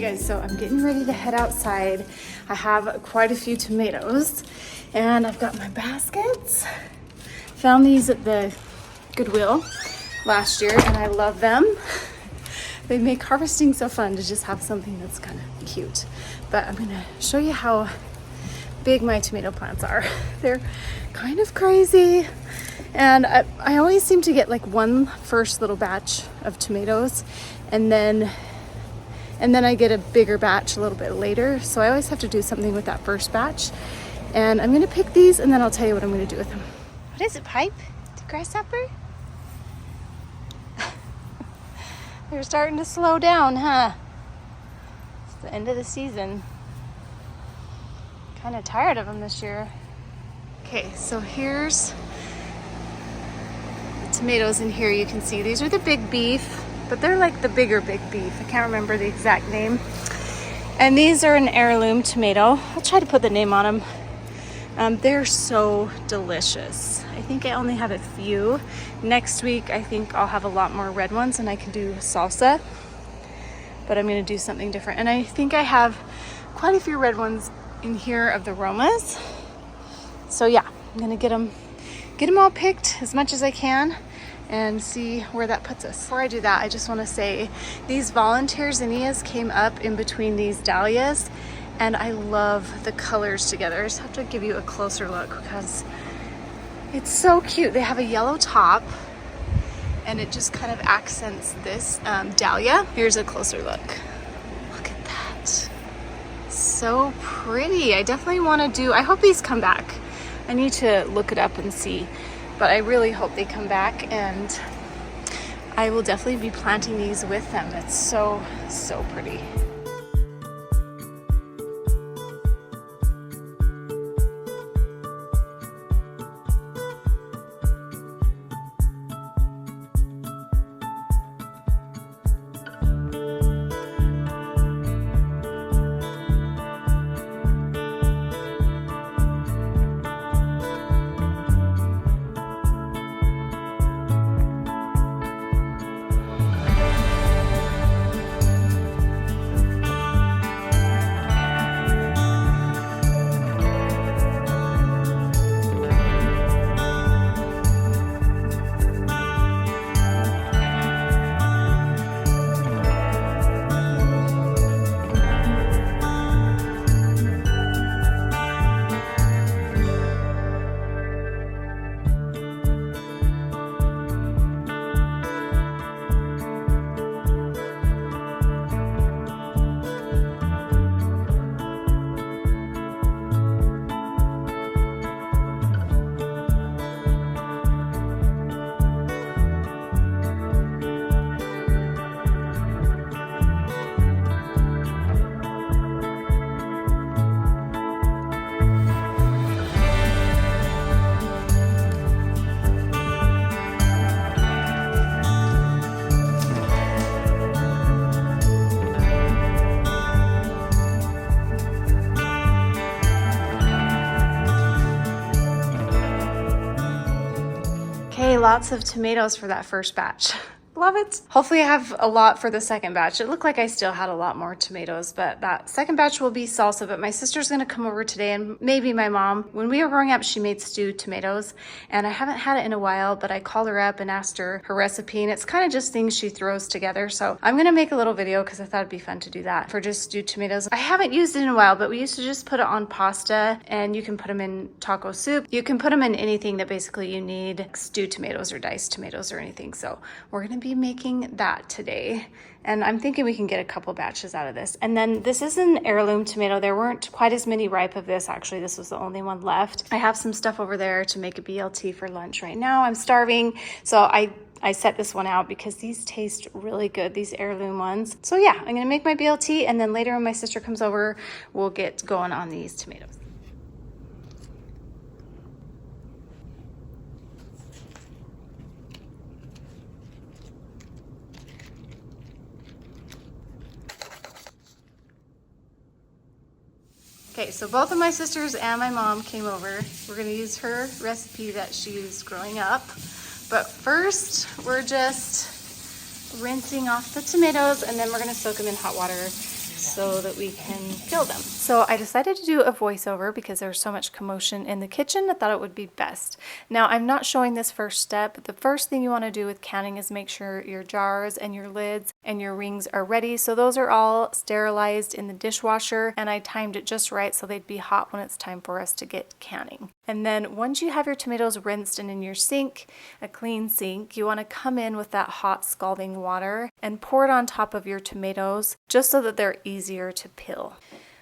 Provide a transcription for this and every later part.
guys, so I'm getting ready to head outside. I have quite a few tomatoes and I've got my baskets. Found these at the Goodwill last year and I love them. They make harvesting so fun to just have something that's kind of cute. But I'm gonna show you how big my tomato plants are. They're kind of crazy. And I always seem to get like one first little batch of tomatoes and then I get a bigger batch a little bit later. So I always have to do something with that first batch. And I'm gonna pick these and then I'll tell you what I'm gonna do with them. What is it, Pipe? Is it grasshopper? They're starting to slow down, huh? It's the end of the season. Kind of tired of them this year. Okay, so here's the tomatoes in here. You can see these are the big beef, but they're like the bigger big beef. I can't remember the exact name. And these are an heirloom tomato. I'll try to put the name on them. They're so delicious. I think I only have a few. Next week, I think I'll have a lot more red ones and I can do salsa, but I'm gonna do something different. And I think I have quite a few red ones in here of the Romas. So yeah, I'm gonna get them all picked as much as I can and see where that puts us. Before I do that, I just wanna say these volunteer zinnias came up in between these dahlias and I love the colors together. I just have to give you a closer look because it's so cute. They have a yellow top and it just kind of accents this dahlia. Here's a closer look. Look at that. So pretty. I definitely want to I hope these come back. I need to look it up and see, but I really hope they come back and I will definitely be planting these with them. It's so, so pretty. Lots of tomatoes for that first batch. Love it. Hopefully I have a lot for the second batch. It looked like I still had a lot more tomatoes, but that second batch will be salsa. But my sister's gonna come over today and maybe my mom. When we were growing up, she made stewed tomatoes and I haven't had it in a while, but I called her up and asked her recipe and it's kind of just things she throws together. So I'm gonna make a little video because I thought it'd be fun to do that for just stewed tomatoes. I haven't used it in a while, but we used to just put it on pasta and you can put them in taco soup. You can put them in anything that basically you need stewed tomatoes or diced tomatoes or anything. So we're gonna be making that today and I'm thinking we can get a couple batches out of this. And then this is an heirloom tomato. There weren't quite as many ripe of this. Actually, this was the only one left. I have some stuff over there to make a BLT for lunch right now. I'm starving, so I set this one out because these taste really good, these heirloom ones. So yeah, I'm gonna make my BLT and then later when my sister comes over, we'll get going on these tomatoes. Okay, so both of my sisters and my mom came over. We're gonna use her recipe that she used growing up. But first, we're just rinsing off the tomatoes and then we're gonna soak them in hot water so that we can peel them. So I decided to do a voiceover because there's so much commotion in the kitchen. I thought it would be best. Now, I'm not showing this first step. The first thing you want to do with canning is make sure your jars and your lids and your rings are ready. So those are all sterilized in the dishwasher, and I timed it just right so they'd be hot when it's time for us to get canning. And then once you have your tomatoes rinsed and in your sink, a clean sink, you want to come in with that hot scalding water and pour it on top of your tomatoes just so that they're easier to peel.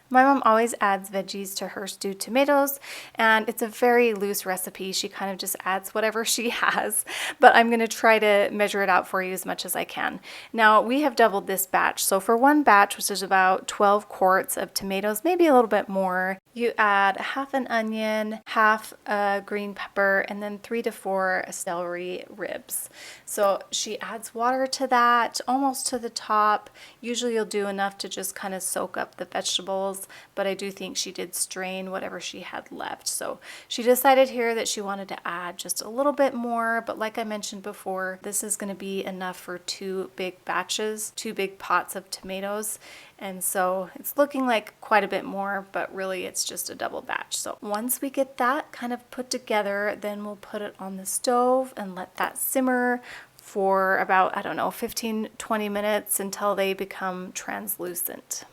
My mom always adds veggies to her stewed tomatoes, and it's a very loose recipe. She kind of just adds whatever she has, but I'm going to try to measure it out for you as much as I can. Now, we have doubled this batch. So for one batch, which is about 12 quarts of tomatoes, maybe a little bit more, you add half an onion, half a green pepper, and then 3 to 4 celery ribs. So she adds water to that, almost to the top. Usually you'll do enough to just kind of soak up the vegetables, but I do think she did strain whatever she had left. So she decided here that she wanted to add just a little bit more, but like I mentioned before, this is going to be enough for 2 big batches, 2 big pots of tomatoes. And so it's looking like quite a bit more, but really it's just a double batch. So once we get that kind of put together, then we'll put it on the stove and let that simmer for about, I don't know, 15-20 minutes until they become translucent.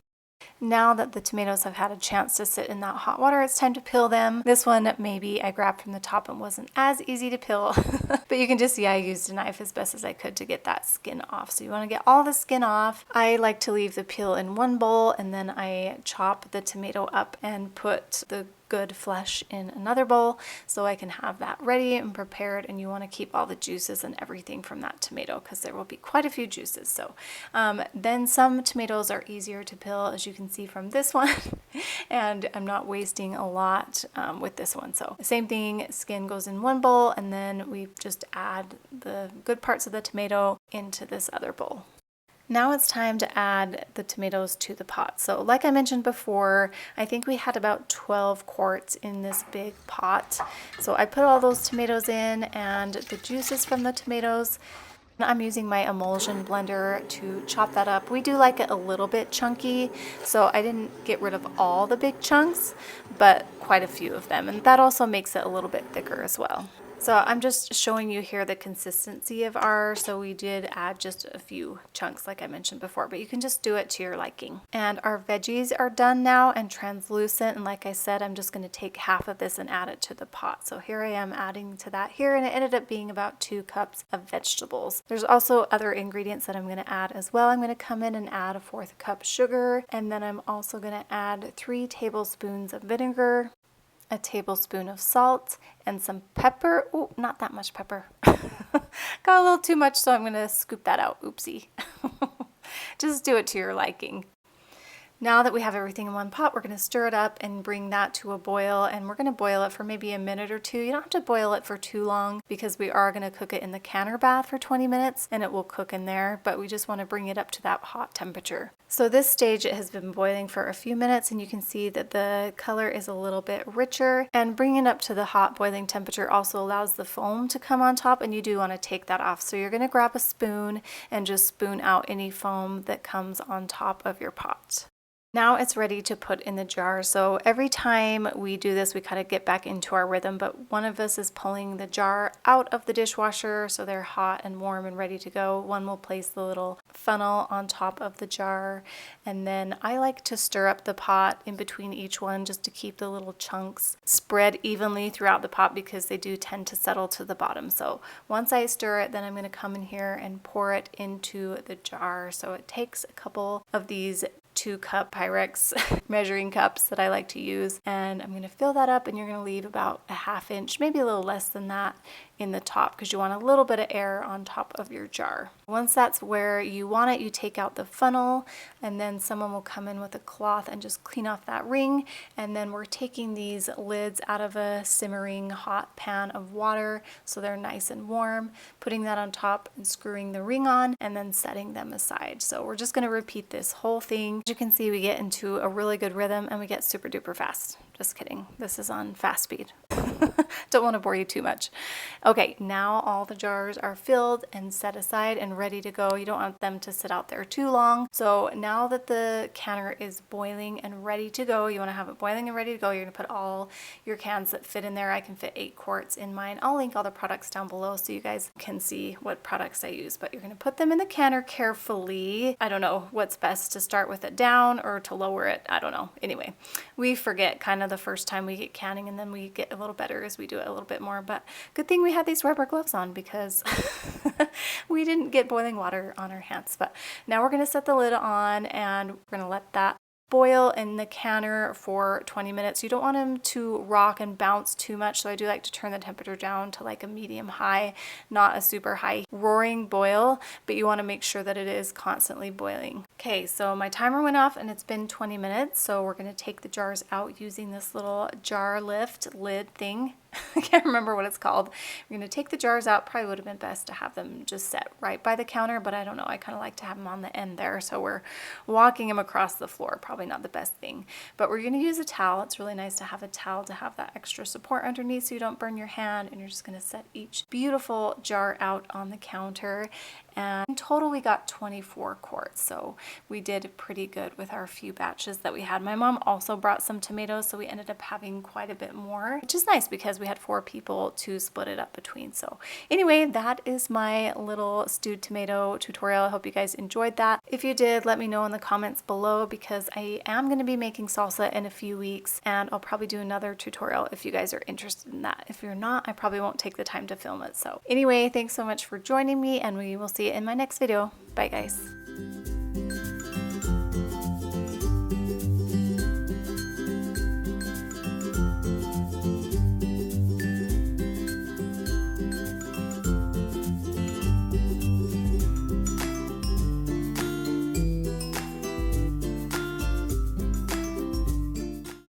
Now that the tomatoes have had a chance to sit in that hot water, it's time to peel them. This one maybe I grabbed from the top and wasn't as easy to peel, but you can just see I used a knife as best as I could to get that skin off. So you want to get all the skin off. I like to leave the peel in one bowl, and then I chop the tomato up and put the good flesh in another bowl so I can have that ready and prepared. And you want to keep all the juices and everything from that tomato because there will be quite a few juices. So then some tomatoes are easier to peel, as you can see from this one, and I'm not wasting a lot with this one. So same thing, skin goes in one bowl, and then we just add the good parts of the tomato into this other bowl. Now it's time to add the tomatoes to the pot. So like I mentioned before, I think we had about 12 quarts in this big pot. So I put all those tomatoes in and the juices from the tomatoes. I'm using my emulsion blender to chop that up. We do like it a little bit chunky, so I didn't get rid of all the big chunks, but quite a few of them. And that also makes it a little bit thicker as well. So I'm just showing you here the consistency of ours. So we did add just a few chunks like I mentioned before, but you can just do it to your liking. And our veggies are done now and translucent. And like I said, I'm just going to take half of this and add it to the pot. So here I am adding to that here, and it ended up being about 2 cups of vegetables. There's also other ingredients that I'm going to add as well. I'm going to come in and add a 1/4 cup sugar, and then I'm also going to add 3 tablespoons of vinegar, a tablespoon of salt, and some pepper. Oh, not that much pepper. Got a little too much, so I'm going to scoop that out. Oopsie. Just do it to your liking. Now that we have everything in one pot, we're going to stir it up and bring that to a boil, and we're going to boil it for maybe a minute or 2. You don't have to boil it for too long because we are going to cook it in the canner bath for 20 minutes and it will cook in there, but we just want to bring it up to that hot temperature. So this stage, it has been boiling for a few minutes, and you can see that the color is a little bit richer, and bringing it up to the hot boiling temperature also allows the foam to come on top, and you do want to take that off. So you're going to grab a spoon and just spoon out any foam that comes on top of your pot. Now it's ready to put in the jar. So every time we do this, we kind of get back into our rhythm, but one of us is pulling the jar out of the dishwasher so they're hot and warm and ready to go. One will place the little funnel on top of the jar, and then I like to stir up the pot in between each one just to keep the little chunks spread evenly throughout the pot because they do tend to settle to the bottom. So once I stir it, then I'm going to come in here and pour it into the jar. So it takes a couple of these 2-cup Pyrex measuring cups that I like to use, and I'm going to fill that up, and you're going to leave about a 1/2 inch, maybe a little less than that, in the top because you want a little bit of air on top of your jar. Once that's where you want it, you take out the funnel, and then someone will come in with a cloth and just clean off that ring, and then we're taking these lids out of a simmering hot pan of water so they're nice and warm, putting that on top and screwing the ring on, and then setting them aside. So we're just going to repeat this whole thing. As you can see, we get into a really good rhythm and we get super duper fast. Just kidding. This is on fast speed. Don't want to bore you too much. Okay, now all the jars are filled and set aside and ready to go. You don't want them to sit out there too long. So now that the canner is boiling and ready to go, you want to have it boiling and ready to go. You're going to put all your cans that fit in there. I can fit 8 quarts in mine. I'll link all the products down below so you guys can see what products I use, but you're going to put them in the canner carefully. I don't know what's best, to start with it down or to lower it. I don't know. Anyway, we forget kind of the first time we get canning, and then we get a little better as we do it a little bit more. But good thing we had these rubber gloves on, because we didn't get boiling water on our hands. But now we're going to set the lid on, and we're going to let that boil in the canner for 20 minutes. You don't want them to rock and bounce too much, so I do like to turn the temperature down to like a medium high, not a super high roaring boil, but you want to make sure that it is constantly boiling. Okay, so my timer went off and it's been 20 minutes, so we're going to take the jars out using this little jar lift lid thing. I can't remember what it's called. We're going to take the jars out. Probably would have been best to have them just set right by the counter, but I don't know. I kind of like to have them on the end there, so we're walking them across the floor. Probably not the best thing, but we're going to use a towel. It's really nice to have a towel to have that extra support underneath so you don't burn your hand, and you're just going to set each beautiful jar out on the counter. And in total we got 24 quarts, so we did pretty good with our few batches that we had. My mom also brought some tomatoes, so we ended up having quite a bit more, which is nice because we had 4 people to split it up between. So anyway, that is my little stewed tomato tutorial. I hope you guys enjoyed that. If you did, let me know in the comments below, because I am going to be making salsa in a few weeks, and I'll probably do another tutorial if you guys are interested in that. If you're not, I probably won't take the time to film it. So anyway, thanks so much for joining me, and we will see you in my next video. Bye guys.